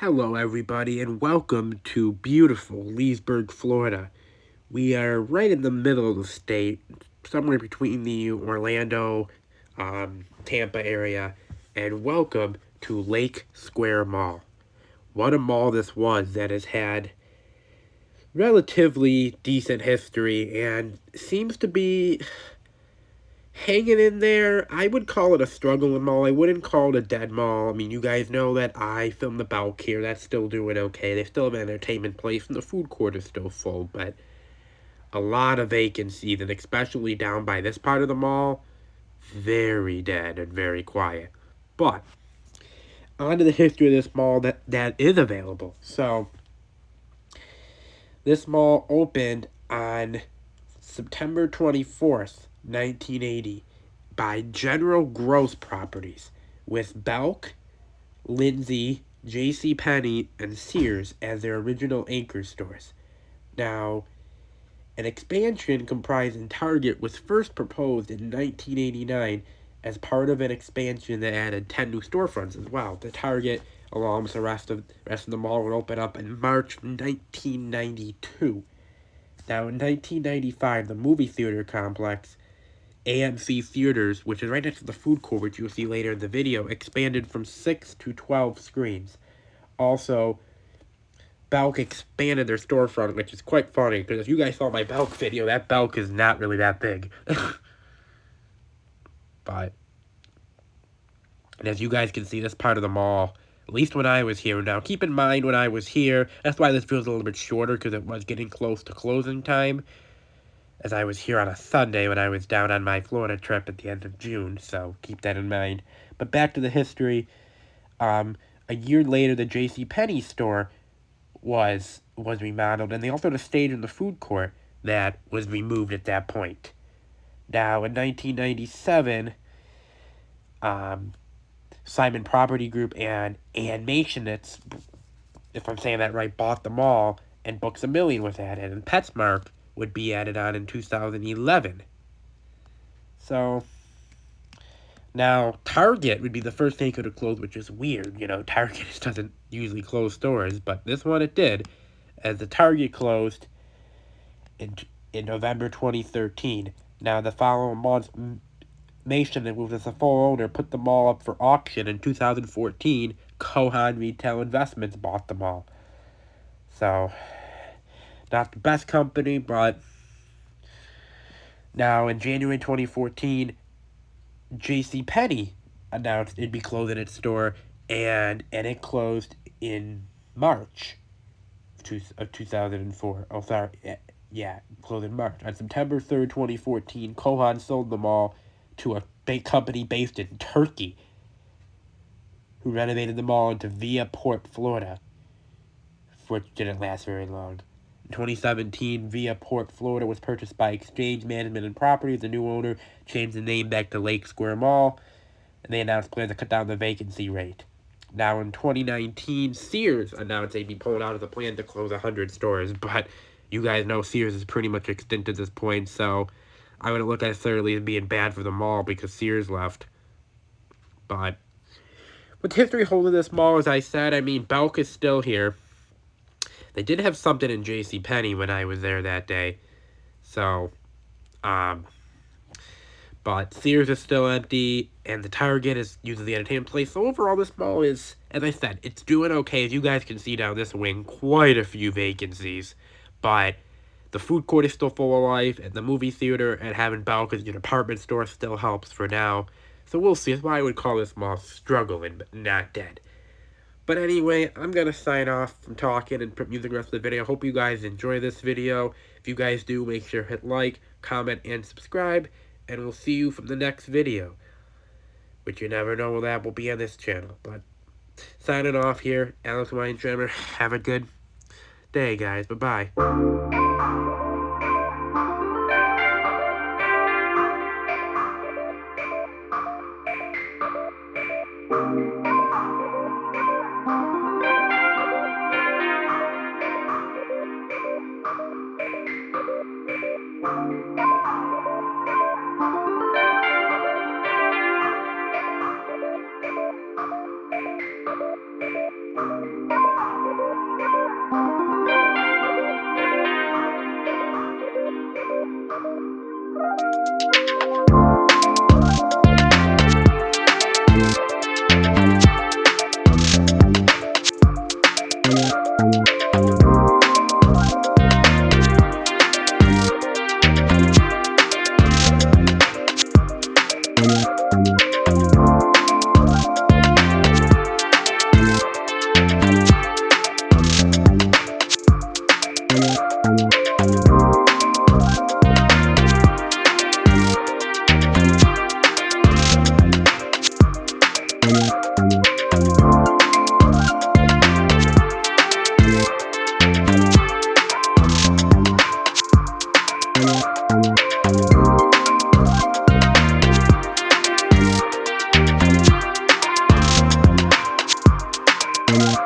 Hello, everybody, and welcome to beautiful Leesburg, Florida. We are right in the middle of the state, somewhere between the Orlando, Tampa area, and welcome to Lake Square Mall. What a mall this was that has had relatively decent history and seems to be hanging in there. I would call it a struggling mall. I wouldn't call it a dead mall. I mean, you guys know that I filmed the Belk here. That's still doing okay. They still have an entertainment place, and the food court is still full, but a lot of vacancies, and especially down by this part of the mall, very dead and very quiet. But on to the history of this mall that is available. So, this mall opened on September 24th, 1980, by General Gross Properties, with Belk, Lindsay, J.C. Penney, and Sears as their original anchor stores. Now, an expansion comprising Target was first proposed in 1989 as part of an expansion that added 10 new storefronts as well. The Target, along with the rest of the mall, would open up in March 1992. Now, in 1995, the movie theater complex, AMC Theaters, which is right next to the food court, which you'll see later in the video, expanded from 6 to 12 screens. Also, Belk expanded their storefront, which is quite funny, because if you guys saw my Belk video, that Belk is not really that big. But, and as you guys can see, this part of the mall, at least when I was here. Now, keep in mind when I was here, that's why this feels a little bit shorter, because it was getting close to closing time, as I was here on a Sunday when I was down on my Florida trip at the end of June, so keep that in mind. But back to the history, a year later, the J.C. Penney store was remodeled, and they also had a stage in the food court that was removed at that point. Now, in 1997, Simon Property Group and Animationists, if I'm saying that right, bought the mall, and Books A Million was added, and PetSmart would be added on in 2011. So, now, Target would be the first anchor to close, which is weird. You know, Target just doesn't usually close stores, but this one it did, as the Target closed in November 2013. Now, the following month, Mason, who was the full owner, put the mall up for auction in 2014. Kohan Retail Investments bought the mall. So, not the best company, but now in January 2014, J.C. Penney announced it'd be closing its store, and it closed in March of 2004. Oh, sorry. Yeah, closed in March. On September 3rd, 2014, Kohan sold the mall to a big company based in Turkey, who renovated the mall into Via Port, Florida, which didn't last very long. In 2017, Via Port, Florida was purchased by Exchange Management and Properties. The new owner changed the name back to Lake Square Mall, and they announced plans to cut down the vacancy rate. Now, in 2019, Sears announced they'd be pulling out of the plan to close 100 stores, but you guys know Sears is pretty much extinct at this point, so I wouldn't look necessarily as being bad for the mall because Sears left. But with history holding this mall, as I said, I mean, Belk is still here. They did have something in J.C. Penney when I was there that day. So, but Sears is still empty, and the Target is usually the entertainment place. So overall, this mall is, as I said, it's doing okay. As you guys can see down this wing, quite a few vacancies. But the food court is still full of life, and the movie theater and having Belk as your department store still helps for now. So we'll see. That's why I would call this mall struggling, but not dead. But anyway, I'm going to sign off from talking and put music the rest of the video. Hope you guys enjoy this video. If you guys do, make sure to hit like, comment, and subscribe. And we'll see you from the next video, which you never know when that will be on this channel. But signing off here, Alex Weinstrammer. Have a good day, guys. Bye-bye. you.